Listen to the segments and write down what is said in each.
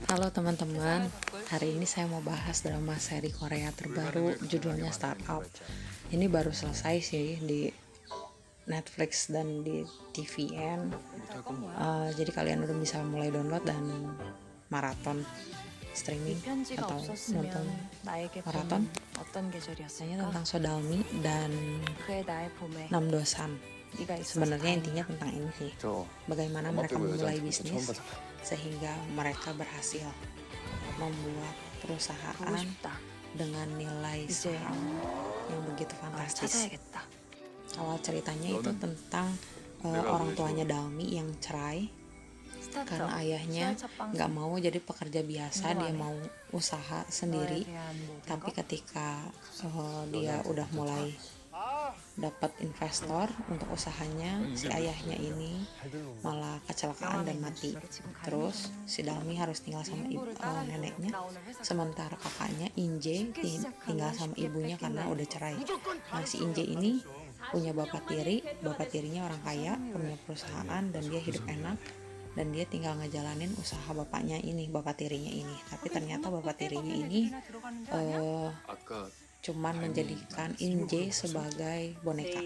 Halo teman-teman, hari ini saya mau bahas drama seri Korea terbaru judulnya Startup. Ini baru selesai sih di Netflix dan di TVN. Jadi kalian udah bisa mulai download dan maraton streaming 편지가 atau nonton 없었으면 나에게 maraton. 봄은 어떤 계절이었을까? Tentang Sodalmi dan 그의 나의 봄에 Namdosan. 네가 있어서 Sebenarnya intinya 다행이야. tentang ini sih, 저 bagaimana 엄마 mereka 빼고 memulai 여자한테 처음 bisnis 봤잖아. sehingga mereka berhasil membuat 보고 perusahaan 싶다. dengan nilai 이제 saham yang begitu 널 fantastis. 찾아야겠다. Awal ceritanya itu 너는 tentang 내가 orang 왜 tuanya Dalmi yang cerai 스타트업, karena ayahnya 시월 첫 방송, nggak mau jadi pekerja biasa, dia 궁금하네. mau usaha 너에 sendiri. 대한 모든 Tapi 것? ketika dia udah mulai dapat investor untuk usahanya, si ayahnya ini malah kecelakaan dan mati. Terus si Dalmi harus tinggal sama neneknya, sementara kakaknya Inje tinggal sama ibunya karena udah cerai. Nah, si Inje ini punya bapak tirinya orang kaya, punya perusahaan dan dia hidup enak, dan dia tinggal ngejalanin usaha bapak tirinya ini. Tapi ternyata bapak tirinya ini 아까 cuman menjadikan Inje sebagai boneka.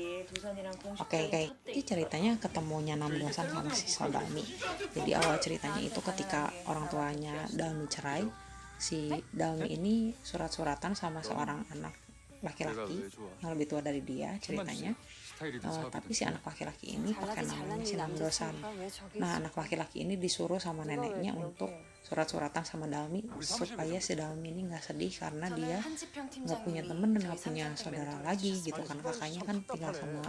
Oke. Ini ceritanya ketemunya Namdosan sama si Sodalmi. Jadi awal ceritanya itu ketika orang tuanya Dalmi cerai, si Dalmi ini surat-suratan sama seorang anak laki-laki yang lebih tua dari dia ceritanya. 스타일이 Tapi si anak laki-laki ini pakai namanya si Namdosan. Nah, anak laki-laki ini disuruh sama neneknya untuk surat-suratan sama Dalmi supaya si Dalmi ini nggak sedih karena dia nggak punya temen dan nggak punya saudara lagi gitu, karena kakaknya kan tinggal sama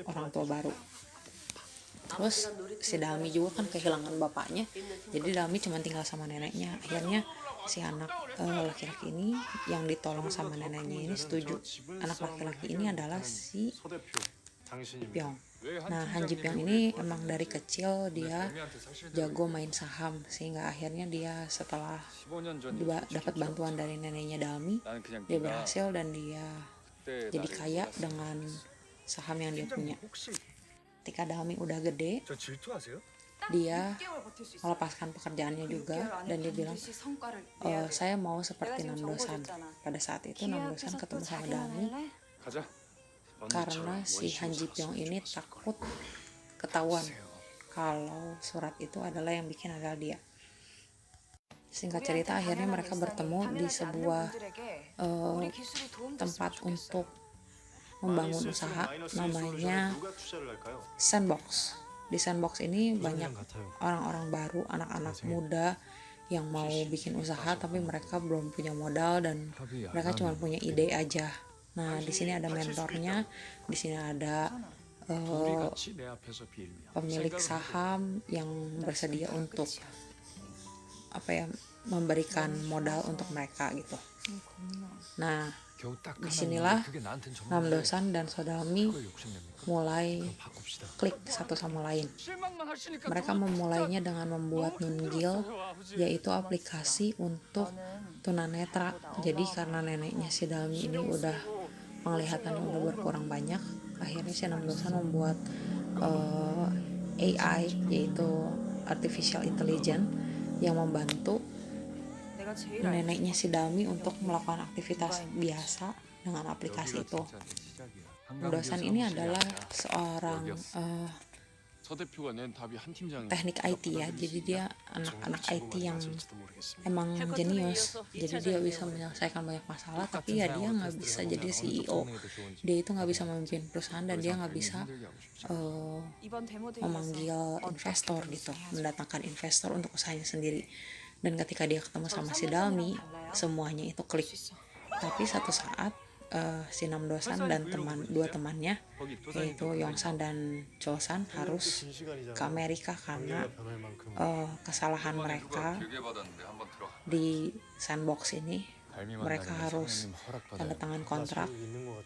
orang tua baru. Terus si Dalmi juga kan kehilangan bapaknya, jadi Dalmi cuma tinggal sama neneknya. Akhirnya si anak laki-laki ini yang ditolong sama neneknya ini setuju. Anak laki-laki ini adalah si Pyong. Nah, Han Ji Pyong ini emang dari kecil dia jago main saham, sehingga akhirnya dia setelah 15년 전 dapat bantuan dari neneknya Dalmi, 나는 그냥 dia 네가 berhasil dan dia 그때 jadi 나를 kaya 몰랐어. dengan saham yang dia punya. 혹시 Ketika Dalmi udah gede, 저 질투하세요? dia melepaskan pekerjaannya juga dan dia bilang, saya mau seperti Namdosan. Pada saat itu Namdosan ketemu sama Dalmi 가자. karena si Han Ji Pyong ini takut ketahuan kalau surat itu adalah yang bikin adalah dia. Singkat cerita, akhirnya mereka bertemu di sebuah tempat untuk membangun usaha namanya 누가 투자를 할까요? Sandbox. Di Sandbox ini banyak orang-orang baru, anak-anak muda yang mau bikin usaha tapi mereka belum punya modal dan mereka cuma punya ide aja. Nah, di sini ada mentornya, di sini ada 같이 내 앞에서 빌며. pemilik saham yang bersedia untuk memberikan modal untuk mereka gitu. Nah, 겨우 딱 disinilah 그게 나한텐 정말 Namdosan dan Sodalmi 그걸 욕심냅니까? mulai 바꿉시다. klik satu sama lain. 실망만 하시니까 Mereka memulainya dengan membuat Nungil, yaitu aplikasi untuk tunanetra. Jadi karena neneknya si Dalmi ini udah penglihatannya udah berkurang banyak, akhirnya si Namdosan membuat AI, yaitu artificial intelligence, yang membantu 내가 제일 neneknya si Dalmi untuk melakukan aktivitas biasa dengan aplikasi itu. Namdosan ini adalah seorang 서 대표가 낸 답이 한 팀장 teknik IT ya, jadi dia anak-anak IT yang emang jenius, jadi dia bisa menyelesaikan banyak masalah, tapi ya dia nggak bisa jadi CEO, dia itu nggak bisa memimpin perusahaan dan dia nggak bisa 이번 데모 대회에서 memanggil investor gitu, mendatangkan investor untuk usahanya sendiri. Dan ketika dia ketemu sama si Dalmi, semuanya itu klik. Tapi satu saat si Namdosan dan dua temannya, yaitu Yongsan dan Chosan, harus ke Amerika karena kesalahan mereka 받았는데 한번 들어가. di Sandbox ini. Mereka harus tanda tangan kontrak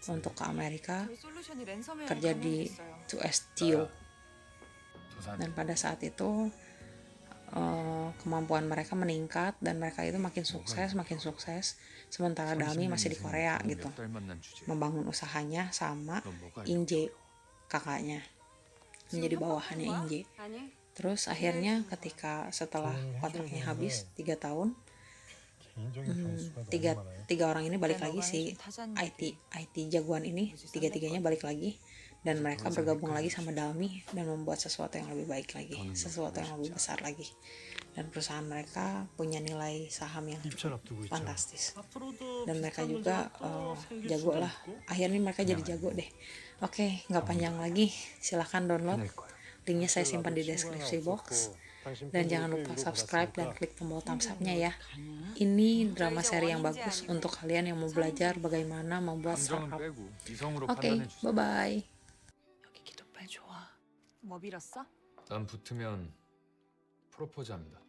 untuk ke Amerika 솔루션이 랜섬웨어에 kerja di 감염됐어요. 2S Tio. Dan pada saat itu kemampuan mereka meningkat dan mereka itu makin sukses, sementara Dalmi masih di Korea gitu, membangun usahanya sama Inje, kakaknya, menjadi bawahannya Inje. Terus akhirnya ketika setelah kontraknya habis 3 tahun, tiga orang ini balik lagi, si IT jagoan ini tiga-tiganya balik lagi, dan mereka bergabung lagi sama Dalmi dan membuat sesuatu yang lebih baik lagi, sesuatu yang lebih besar lagi, dan perusahaan mereka punya nilai saham yang fantastis, dan mereka juga jago lah. Akhirnya mereka jadi jago deh. Oke, nggak panjang lagi, silahkan download, linknya saya simpan di deskripsi box. Dan jangan lupa subscribe dan klik tombol thumbs up-nya ya. Ini drama seri yang bagus untuk kalian yang mau belajar bagaimana membuat startup. Oke, bye-bye. 여기 기도 빨리 좋아. 뭐 빌었어? 난 붙으면 프로포즈합니다.